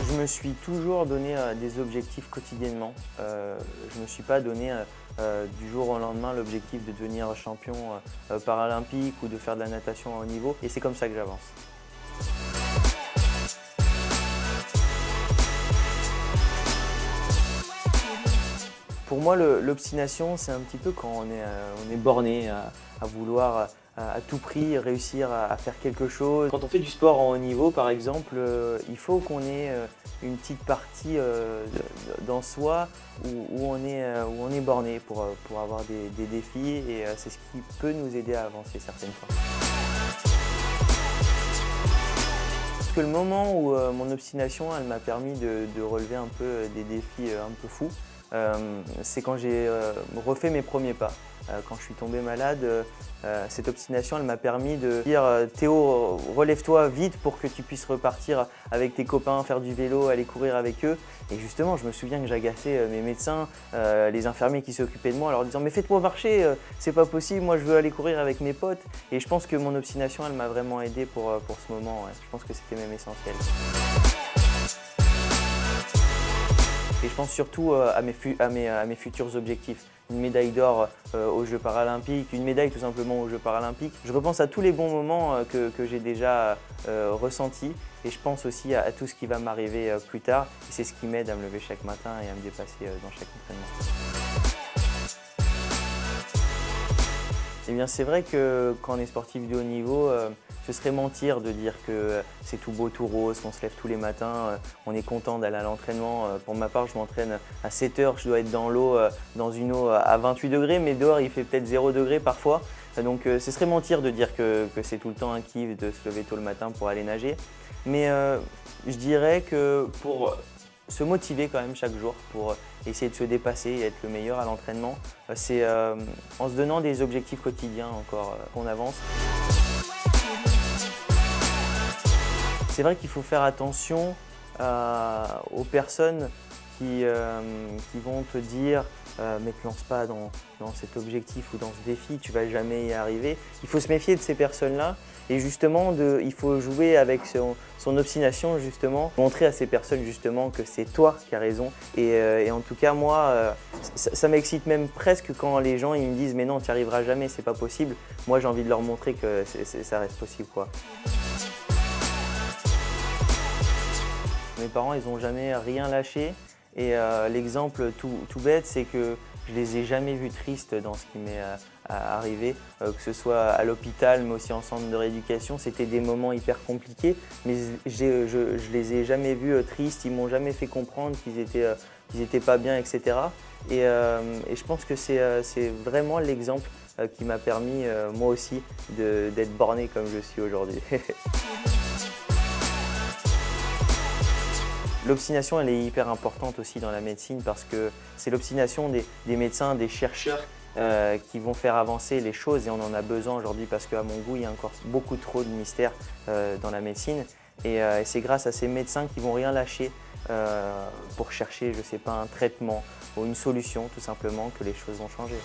Je me suis toujours donné des objectifs quotidiennement. Je ne me suis pas donné du jour au lendemain l'objectif de devenir champion paralympique ou de faire de la natation à haut niveau, et c'est comme ça que j'avance. Pour moi, l'obstination, c'est un petit peu quand on est borné à vouloir à tout prix réussir à faire quelque chose. Quand on fait du sport en haut niveau, par exemple, il faut qu'on ait une petite partie dans soi où on est borné pour avoir des défis, et c'est ce qui peut nous aider à avancer certaines fois. Parce que le moment où mon obstination elle m'a permis de relever un peu des défis un peu fous, c'est quand j'ai refait mes premiers pas. Quand je suis tombé malade, cette obstination elle m'a permis de dire Théo, relève-toi vite pour que tu puisses repartir avec tes copains, faire du vélo, aller courir avec eux. Et justement, je me souviens que j'agaçais mes médecins, les infirmiers qui s'occupaient de moi en leur disant mais faites-moi marcher, c'est pas possible, moi je veux aller courir avec mes potes. Et je pense que mon obstination elle m'a vraiment aidé pour ce moment. Ouais. Je pense que c'était même essentiel. Et je pense surtout à mes futurs objectifs. Une médaille d'or aux Jeux paralympiques, une médaille tout simplement aux Jeux paralympiques. Je repense à tous les bons moments que j'ai déjà ressentis, et je pense aussi à tout ce qui va m'arriver plus tard. Et c'est ce qui m'aide à me lever chaque matin et à me dépasser dans chaque entraînement. Eh bien, c'est vrai que quand on est sportif de haut niveau, ce serait mentir de dire que c'est tout beau, tout rose, qu'on se lève tous les matins, on est content d'aller à l'entraînement. Pour ma part, je m'entraîne à 7 h, je dois être dans l'eau, dans une eau à 28 degrés, mais dehors il fait peut-être 0 degré parfois. Donc ce serait mentir de dire que c'est tout le temps un kiff de se lever tôt le matin pour aller nager. Mais je dirais que pour se motiver quand même chaque jour, pour essayer de se dépasser et être le meilleur à l'entraînement, c'est en se donnant des objectifs quotidiens encore qu'on avance. C'est vrai qu'il faut faire attention aux personnes qui vont te dire mais te lance pas dans cet objectif ou dans ce défi, tu vas jamais y arriver. Il faut se méfier de ces personnes-là, et justement il faut jouer avec son obstination, justement, montrer à ces personnes justement que c'est toi qui as raison. Et en tout cas moi, ça m'excite même presque quand les gens ils me disent mais non, tu n'y arriveras jamais, c'est pas possible. Moi j'ai envie de leur montrer que ça reste possible, quoi. Mes parents, ils n'ont jamais rien lâché, et l'exemple tout bête, c'est que je les ai jamais vus tristes dans ce qui m'est arrivé, que ce soit à l'hôpital, mais aussi en centre de rééducation. C'était des moments hyper compliqués, mais je les ai jamais vus tristes, ils m'ont jamais fait comprendre qu'ils étaient pas bien, etc. Et je pense que c'est vraiment l'exemple qui m'a permis, moi aussi, d'être borné comme je suis aujourd'hui. L'obstination, elle est hyper importante aussi dans la médecine, parce que c'est l'obstination des médecins, des chercheurs qui vont faire avancer les choses, et on en a besoin aujourd'hui parce qu'à mon goût, il y a encore beaucoup trop de mystères dans la médecine. Et c'est grâce à ces médecins qui ne vont rien lâcher pour chercher, je sais pas, un traitement ou une solution tout simplement, que les choses vont changer.